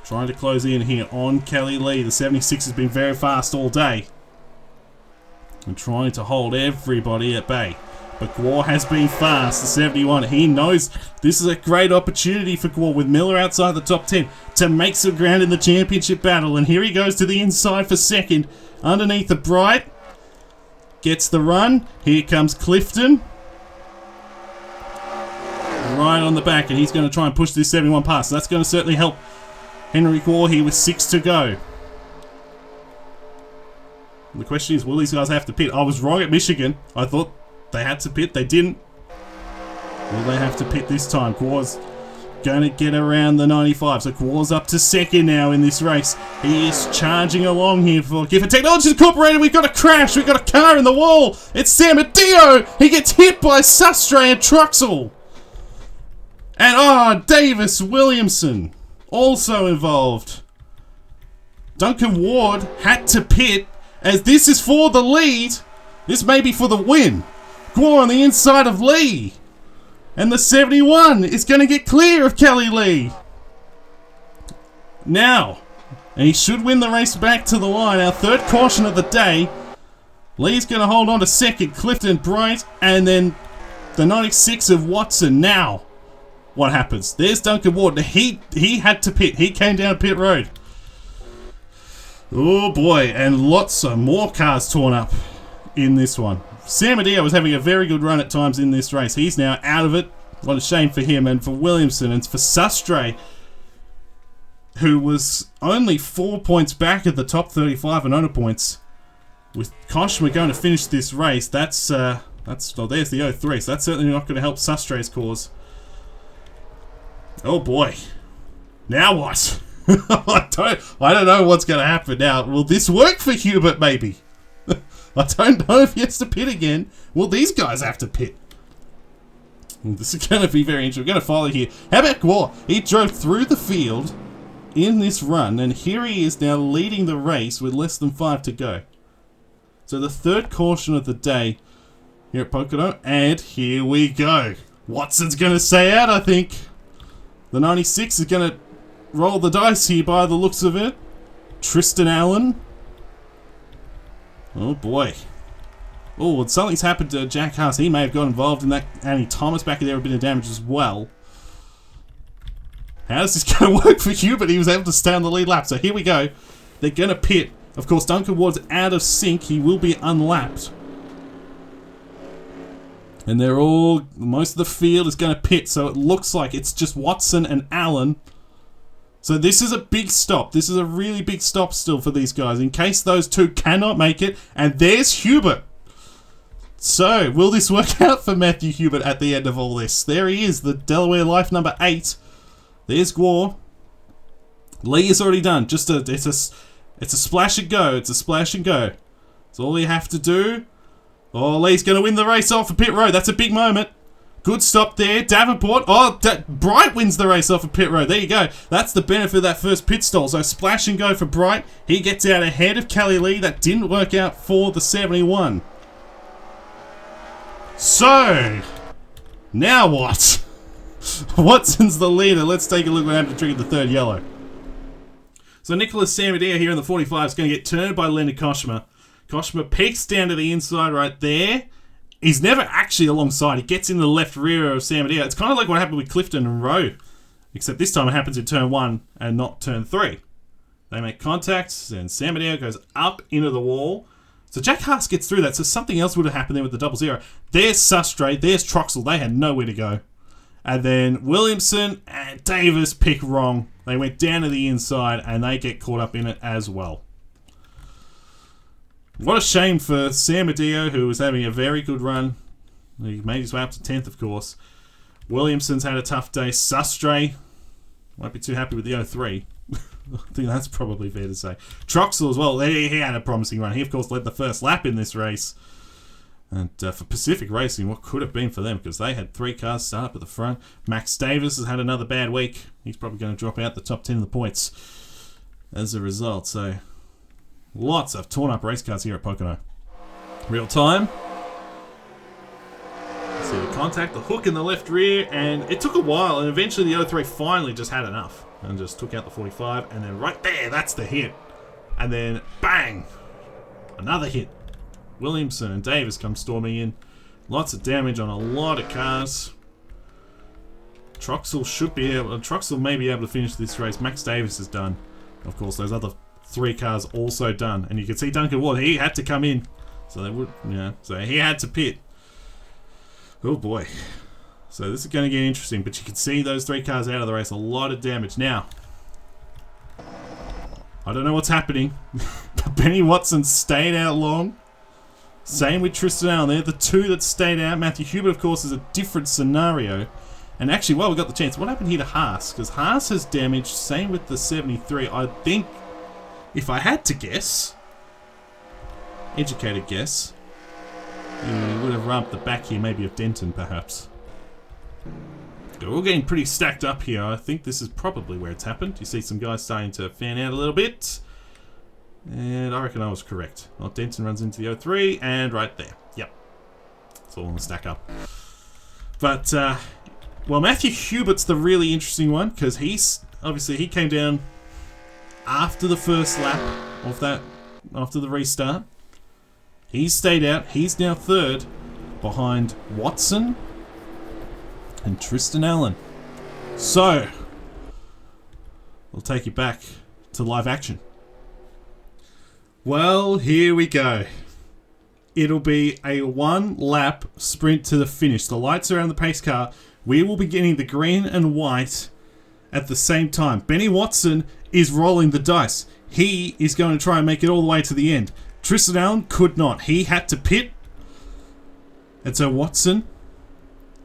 Trying to close in here on Kelly Lee. The 76 has been very fast all day. And trying to hold everybody at bay. But Gwar has been fast, the 71. He knows this is a great opportunity for Gwar with Miller outside the top 10 to make some ground in the championship battle. And here he goes to the inside for 2nd. Underneath the Bright. Gets the run. Here comes Clifton. Right on the back, and he's going to try and push this 71 past. So that's going to certainly help Henry Gwar here with 6 to go. And the question is, will these guys have to pit? I was wrong at Michigan. I thought they had to pit. They didn't. Will they have to pit this time? Gwar's going to get around the 95. So Gwar's up to 2nd now in this race. He is charging along here for Gifford Technologies Incorporated. We've got a crash. We've got a car in the wall. It's Sam Adio. He gets hit by Sustray and Truxell. And Davis Williamson also involved. Duncan Ward had to pit as this is for the lead. This may be for the win. Gwar on the inside of Lee. And the 71 is going to get clear of Kelly Lee. Now, and he should win the race back to the line. Our 3rd caution of the day. Lee's going to hold on to 2nd. Clifton Bright. And then The 96 of Watson. Now, what happens? There's Duncan Ward. He had to pit. He came down pit road. Oh boy, and lots of more cars torn up in this one. Sam Adeo was having a very good run at times in this race. He's now out of it. What a shame for him and for Williamson and for Sustre, who was only 4 points back at the top 35 and owner points. With Koshma going to finish this race, there's the 03, so that's certainly not going to help Sustre's cause. Oh boy. Now what? I don't know what's going to happen now. Will this work for Hubert, maybe? I don't know if he has to pit again. Will these guys have to pit? This is going to be very interesting. We're going to follow here. How about Gore? He drove through the field in this run, and here he is now leading the race with less than 5 to go. So the third caution of the day here at Pocono, and here we go. Watson's going to stay out, I think. The 96 is going to roll the dice here by the looks of it. Tristan Allen. Oh boy. Oh, something's happened to Jack Haas. He may have got involved in that. Andy Thomas back there, a bit of damage as well. How's this going to work for Hubert? He was able to stay on the lead lap. So here we go. They're going to pit. Of course, Duncan Ward's out of sync. He will be unlapped. And most of the field is going to pit. So it looks like it's just Watson and Allen. So this is a big stop. This is a really big stop still for these guys, in case those two cannot make it. And there's Hubert. So, will this work out for Matthew Hubert at the end of all this? There he is, the Delaware Life number 8. There's Gore. Lee is already done. It's a splash and go. It's a splash and go. That's all you have to do. Oh, Lee's going to win the race off of pit road. That's a big moment. Good stop there. Davenport. Oh, Bright wins the race off of pit road. There you go. That's the benefit of that first pit stall. So splash and go for Bright. He gets out ahead of Kelly Lee. That didn't work out for the 71. So, now what? Watson's the leader. Let's take a look what happened to trigger the third yellow. So Nicholas Samadea here in the 45 is going to get turned by Leonard Koshma. Koshma peeks down to the inside right there. He's never actually alongside. He gets in the left rear of Samadea. It's kind of like what happened with Clifton and Rowe, except this time it happens in turn 1 and not turn 3. They make contact, and Samadea goes up into the wall. So Jack Haas gets through that, so something else would have happened there with the 00. There's Sustre, there's Troxel. They had nowhere to go. And then Williamson and Davis pick wrong. They went down to the inside, and they get caught up in it as well. What a shame for Samadeo, who was having a very good run. He made his way up to 10th, of course. Williamson's had a tough day. Sustre won't be too happy with the 03. I think that's probably fair to say. Troxel as well. He had a promising run. He, of course, led the first lap in this race. And for Pacific Racing, what could have been for them? Because they had 3 cars start up at the front. Max Davis has had another bad week. He's probably going to drop out the top 10 of the points as a result. So, lots of torn up race cars here at Pocono. Real time. See the contact, the hook in the left rear, and it took a while, and eventually the 03 finally just had enough and just took out the 45, and then right there, that's the hit. And then, bang! Another hit. Williamson and Davis come storming in. Lots of damage on a lot of cars. Troxel may be able to finish this race. Max Davis is done. Of course, those other 3 cars also done. And you can see Duncan Ward, he had to come in. So they would, so he had to pit. Oh boy. So this is going to get interesting, but you can see those 3 cars out of the race. A lot of damage. Now, I don't know what's happening, but Benny Watson stayed out long. Same with Tristan Allen. They're the 2 that stayed out. Matthew Hubert, of course, is a different scenario. And actually, while we got the chance, what happened here to Haas? Because Haas has damaged. Same with the 73. I think, if I had to guess, educated guess, he would have ramped the back here, maybe of Denton, perhaps. We're all getting pretty stacked up here. I think this is probably where it's happened. You see some guys starting to fan out a little bit. And I reckon I was correct. Well, Denton runs into the 03, and right there. Yep. It's all on the stack up. But, well, Matthew Hubert's the really interesting one, because he came down after the first lap of that, after the restart. He's stayed out. He's now 3rd behind Watson and Tristan Allen. So, we'll take you back to live action. Well, here we go. It'll be a 1-lap sprint to the finish. The lights are on the pace car. We will be getting the green and white at the same time. Benny Watson is rolling the dice. He is going to try and make it all the way to the end. Tristan Allen could not. He had to pit. And so Watson,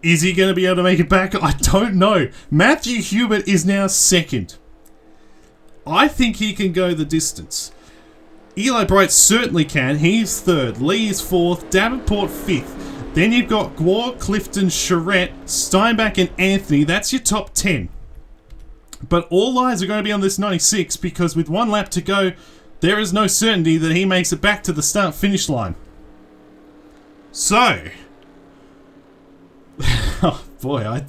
is he going to be able to make it back? I don't know. Matthew Hubert is now second. I think he can go the distance. Eli Bright certainly can. He's third. Lee is fourth. Davenport fifth. Then you've got Gore, Clifton, Charette, Steinbach and Anthony. That's your top 10. But all eyes are going to be on this 96 because with 1 lap to go, there is no certainty that he makes it back to the start-finish line. So, oh boy,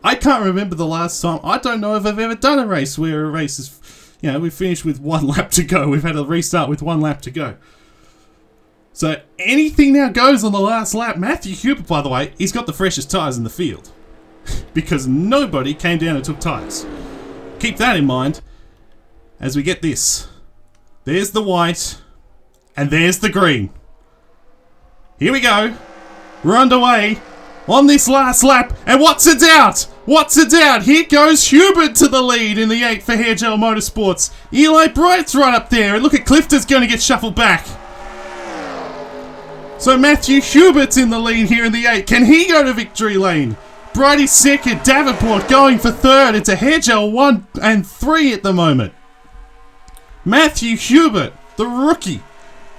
I can't remember the last time. I don't know if I've ever done a race where a race is, we finished with 1 lap to go. We've had a restart with 1 lap to go. So anything now goes on the last lap. Matthew Hubert, by the way, he's got the freshest tyres in the field because nobody came down and took tyres. Keep that in mind as we get this. There's the white and there's the green. Here we go. We're underway on this last lap and Watson's out. Watson's out. Here goes Hubert to the lead in the 8 for Hairgel Motorsports. Eli Bright's right up there and look at Clifton's going to get shuffled back. So Matthew Hubert's in the lead here in the 8. Can he go to victory lane? Brighty's second. Davenport going for third. It's a Hairgel 1 and 3 at the moment. Matthew Hubert, the rookie,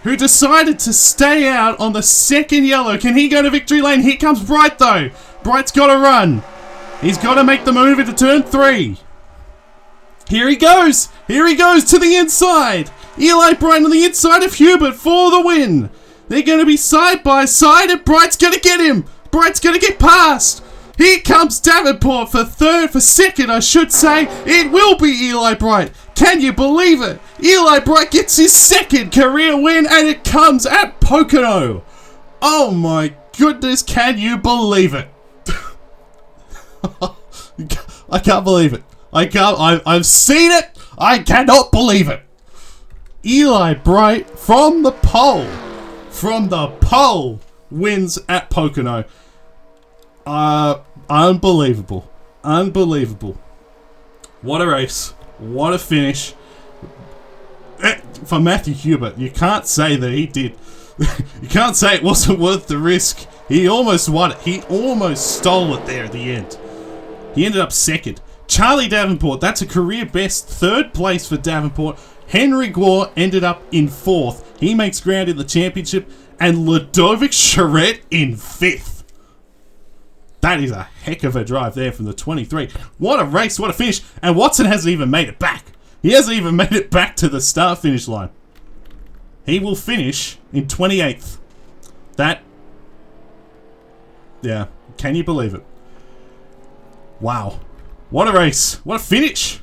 who decided to stay out on the second yellow. Can he go to victory lane? Here comes Bright though. Bright's got to run. He's got to make the move into turn 3. Here he goes. Here he goes to the inside. Eli Bright on the inside of Hubert for the win. They're going to be side by side and Bright's going to get him. Bright's going to get past. Here comes Davenport for second, I should say. It will be Eli Bright. Can you believe it? Eli Bright gets his second career win and it comes at Pocono. Oh my goodness, can you believe it? I can't believe it. I've seen it. I cannot believe it. Eli Bright from the pole wins at Pocono. Unbelievable. Unbelievable. What a race. What a finish. For Matthew Hubert, you can't say that he did. You can't say it wasn't worth the risk. He almost won it. He almost stole it there at the end. He ended up second. Charlie Davenport, that's a career best 3rd place for Davenport. Henry Gore ended up in 4th. He makes ground in the championship. And Ludovic Charette in 5th. That is a heck of a drive there from the 23. What a race, what a finish. And Watson hasn't even made it back. He hasn't even made it back to the start-finish line. He will finish in 28th. Yeah, can you believe it? Wow. What a race. What a finish.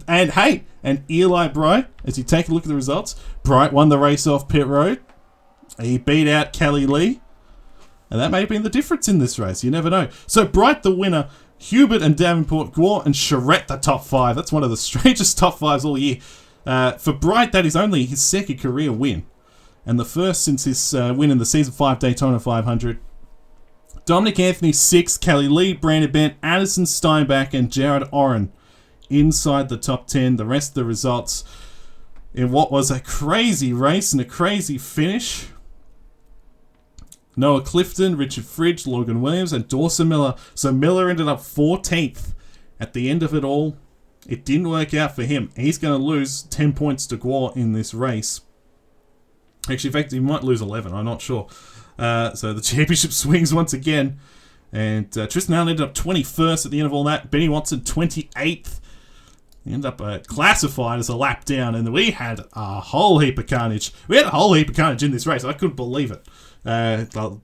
And hey, and Eli Bright, as you take a look at the results, Bright won the race off pit road. He beat out Kelly Lee. And that may have been the difference in this race. You never know. So Bright the winner. Hubert and Davenport, Gore and Charette the top 5. That's one of the strangest top 5s all year. For Bright, that is only his 2nd career win. And the first since his win in the Season 5 Daytona 500. Dominic Anthony 6th. Kelly Lee, Brandon Bent, Addison Steinbach and Jared Oren inside the top 10. The rest of the results in what was a crazy race and a crazy finish. Noah Clifton, Richard Fridge, Logan Williams, and Dawson Miller. So Miller ended up 14th at the end of it all. It didn't work out for him. He's going to lose 10 points to Gore in this race. Actually, in fact, he might lose 11. I'm not sure. So the championship swings once again. And Tristan Allen ended up 21st at the end of all that. Benny Watson, 28th. He ended up classified as a lap down. And we had a whole heap of carnage. We had a whole heap of carnage in this race. I couldn't believe it.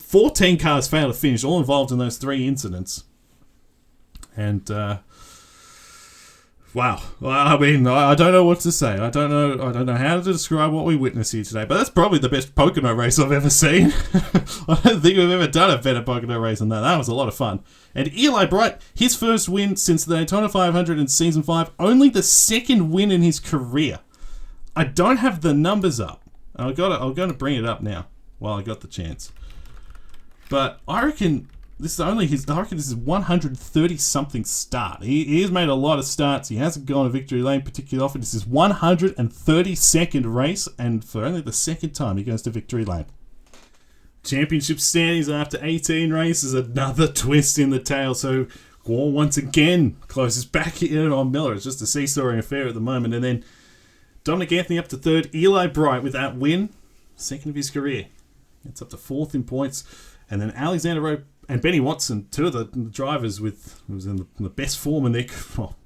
14 cars failed to finish, all involved in those 3 incidents. And Wow. Well, I mean, I don't know what to say. I don't know how to describe what we witnessed here today, but that's probably the best Pocono race I've ever seen. I don't think we've ever done a better Pocono race than that. That was a lot of fun. And Eli Bright, his first win since the Daytona 500 in Season 5, only the second win in his career. I don't have the numbers up. I'm going to bring it up now while I got the chance. But I reckon this is his 130 something start. He has made a lot of starts. He hasn't gone to victory lane particularly often. This is 132nd race, and for only the second time he goes to victory lane. Championship standings after 18 races, another twist in the tail. So Gore once again closes back in on Miller. It's just a seesawing affair at the moment. And then Dominic Anthony up to third. Eli Bright with that win, second of his career. It's up to fourth in points. And then Alexander Rowe and Benny Watson, two of the drivers who was in the best form in the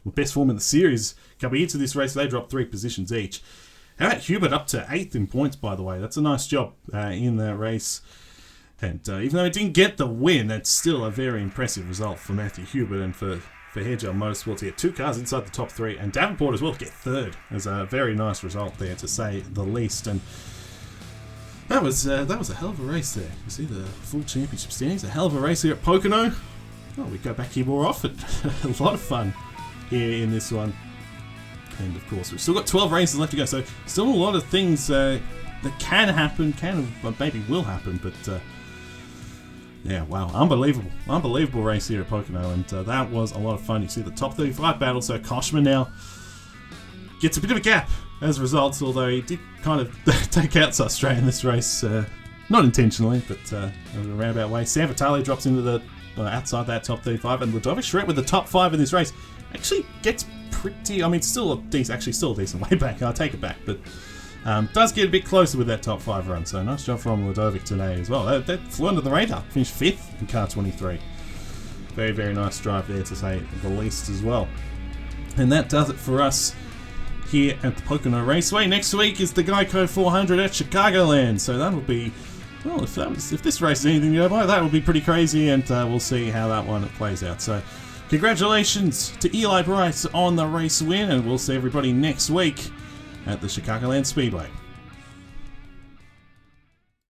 best form in the series, coming into this race, they dropped 3 positions each. How about Hubert up to 8th in points, by the way? That's a nice job in that race. And even though he didn't get the win, that's still a very impressive result for Matthew Hubert and for Hedgehog Motorsports to get 2 cars inside the top 3, and Davenport as well to get 3rd. It's a very nice result there, to say the least. And that was a hell of a race there. You see the full championship standings, a hell of a race here at Pocono. Oh, we go back here more often. A lot of fun here in this one. And of course, we've still got 12 races left to go, so still a lot of things that can happen, maybe will happen, but yeah, wow, unbelievable race here at Pocono, and that was a lot of fun. You see the top 35 battle, so Koshman now gets a bit of a gap as a result, although he did kind of take out Australia in this race, not intentionally, but in a roundabout way. Sam Vitale drops into the outside that top 35, and Ludovic Charette with the top 5 in this race actually gets pretty, I mean, still a decent way back, I'll take it back, but does get a bit closer with that top 5 run, so nice job from Ludovic today as well. That flew under the radar, finished 5th in car 23. Very, very nice drive there, to say the least as well. And that does it for us here at the Pocono Raceway. Next week is the Geico 400 at Chicagoland, so that'll be, well, if this race is anything to go by, that will be pretty crazy, and we'll see how that one plays out. So congratulations to Eli Bright on the race win, and we'll see everybody next week at the Chicagoland Speedway.